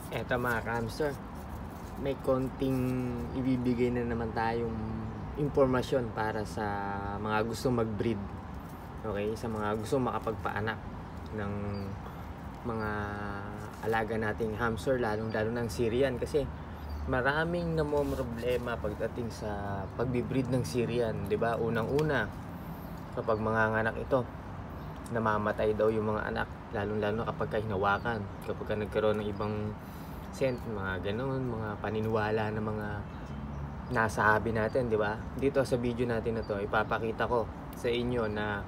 Eto mga hamster, may konting ibibigay na naman tayong impormasyon para sa mga gustong mag-breed. Okay? Sa mga gustong makapagpaanak ng mga alaga nating hamster, lalong-lalo ng Syrian. Kasi maraming namomroblema pagdating sa pagbibreed ng Syrian. 'Di ba? Unang-una, kapag manganganak ito, namamatay daw yung mga anak, lalong-lalo kapag hinawakan, kapag nagkaroon ng ibang scent, mga ganoon, mga paniniwala na mga nasabi natin, di ba? Dito sa video natin na to, ipapakita ko sa inyo na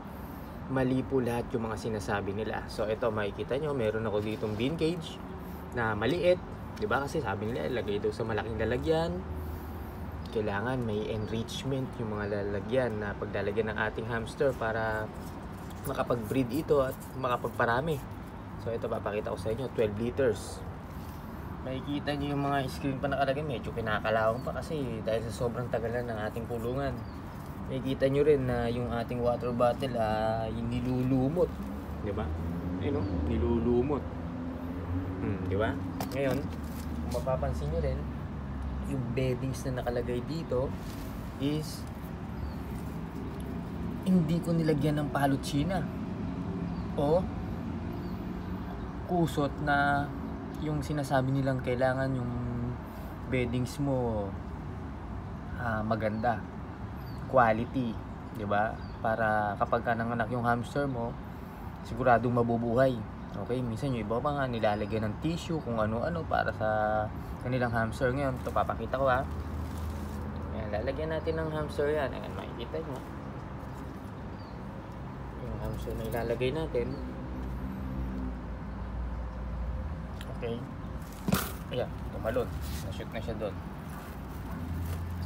mali po lahat yung mga sinasabi nila. So ito, makikita nyo, meron ako ditong bean cage na maliit, di ba? Kasi sabi nila, ilagay daw sa malaking lalagyan. Kailangan may enrichment yung mga lalagyan na paglalagyan ng ating hamster para makapag-breed ito at makapagparami. So ito, papakita ko sa inyo, 12 liters. Makikita nyo yung mga screen pa nakalagay, medyo kinakalawang pa kasi dahil sa sobrang tagalan ng ating kulungan. Makikita nyo rin na yung ating water bottle ay nilulumot, di ba? Ayun, nilulumot. Di ba? Ngayon, kung mapapansin nyo rin, yung beddings na nakalagay dito is hindi ko nilagyan ng palutsina o kusot na yung sinasabi nilang kailangan yung beddings mo maganda, quality, 'di ba? Para kapag nanganak yung hamster mo, siguradong mabubuhay. Okay, minsan yung iba pa nga nilalagyan ng tissue kung ano-ano para sa kanilang hamster. Ngayon, ito papakita ko ha. Ayan, lalagyan natin ng hamster yan. Ayan, makikita nyo. Yung hamster na ilalagay natin. Okay. Ayan, tumalon. Na-shoot na siya doon.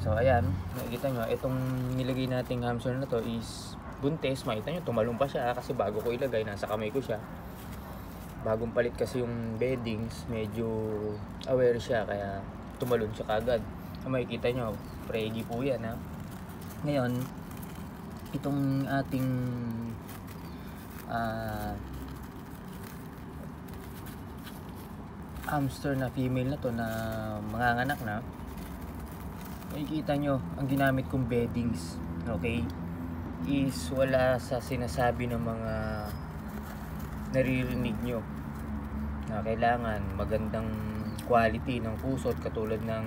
So, ayan. Nakikita nyo, itong nilagay nating hamster na to is buntis. Makita nyo, tumalon pa siya kasi bago ko ilagay, nasa kamay ko siya. Bagong palit kasi yung beddings, medyo aware siya, kaya tumalon siya kagad. Makikita nyo, pregi po yan ha. Ngayon, itong ating hamster na female na to na manganganak na, makikita nyo ang ginamit kong beddings, okay, is wala sa sinasabi ng mga naririnig nyo na kailangan magandang quality ng kusot katulad ng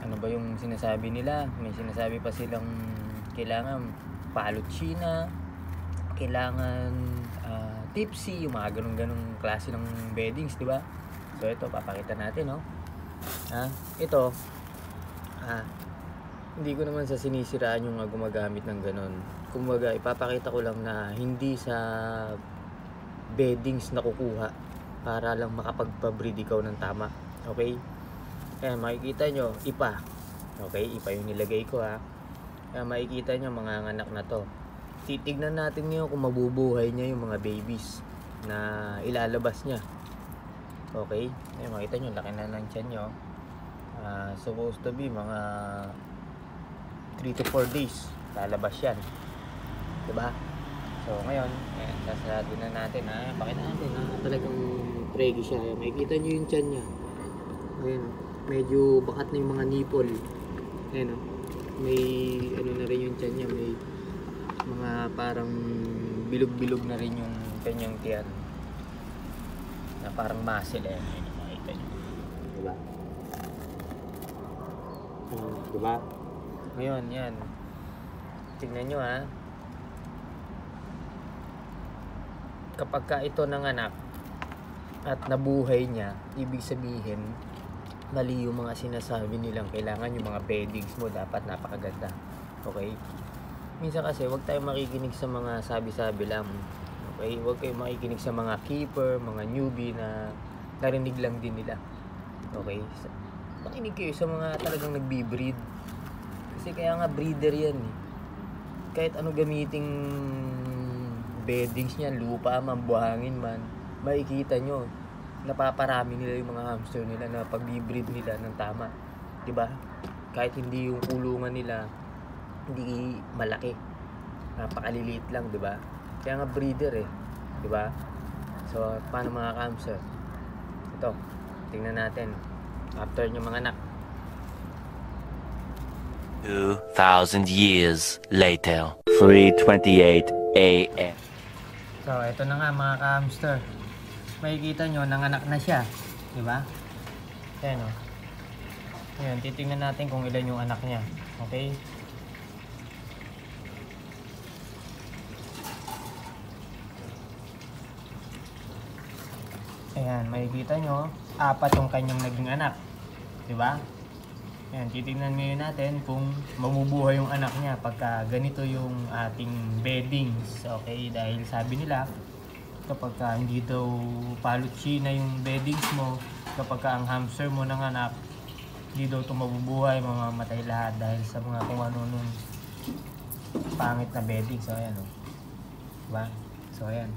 ano ba yung sinasabi nila. May sinasabi pa silang kailangan palutsina, kailangan tipsy, yung mga ganung klase ng beddings, di ba? So ito, papakita natin, no? Ito, hindi ko naman sa sinisiraan yung gumagamit ng ganun. Kumbaga, ipapakita ko lang na hindi sa beddings na kukuha para lang makapagpa-breed ikaw ng tama. Okay? Kaya makikita nyo, ipa. Okay? Ipa yung nilagay ko ha. Kaya makikita nyo, mga anak na to. Titignan natin ngayon kung mabubuhay niya yung mga babies na ilalabas niya. Okay? Ayan, makita nyo, laki na ng tiyan nyo. Supposed to be mga 3 to 4 days lalabas yan, diba? So ngayon, ayan, sasarado na natin ha. Pakita natin ha, talagang pregi siya. Ayan, makikita nyo yung tiyan niya. Ayan, medyo bakat na yung mga nipple. Ayan o, may ano na rin yung tiyan niya, may mga parang bilog-bilog na rin yung kanyang tiyan na parang muscle. Ayan, makikita nyo, diba? Diba? Ngayon, yan. Tingnan nyo ha. Kapag ka ito nanganak at nabuhay niya, ibig sabihin, mali yung mga sinasabi nilang kailangan yung mga beddings mo dapat napakaganda. Okay? Minsan kasi, huwag tayo makikinig sa mga sabi-sabi lang. Okay? Huwag kayo makikinig sa mga keeper, mga newbie na narinig lang din nila. Okay? Makinig kayo sa mga talagang nagbi-breed. Kasi kaya nga breeder yan eh. Kahit ano gamiting beddings niyan, lupa man, buhangin man, makikita nyo, napaparami nila yung mga hamster nila na pag-breed nila ng tama. Diba? Kahit hindi yung kulungan nila, hindi malaki. Napakaliliit lang, diba? Kaya nga breeder eh. Diba? So, paano mga hamster? Ito ito. Tingnan natin. After yung mga anak. 2,000 years later. 3:28 a.m. So, ito na nga mga ka-hamster. Makikita nyo, nanganak na siya. Diba? Ayan o. Ayan, titingnan natin kung ilan yung anak niya. Okay? Ayan, makikita nyo, 4 yung kanyang naging anak. Diba? Ayan, titingnan ngayon natin kung mabubuhay yung anak niya pagka ganito yung ating beddings. Okay, dahil sabi nila, kapag hindi daw palutsi na yung beddings mo, kapag ang hamster mo nanganak, hindi daw ito mabubuhay, mamamatay lahat dahil sa mga kung ano nung pangit na bedding. So, ayan o. Diba? So, ayan.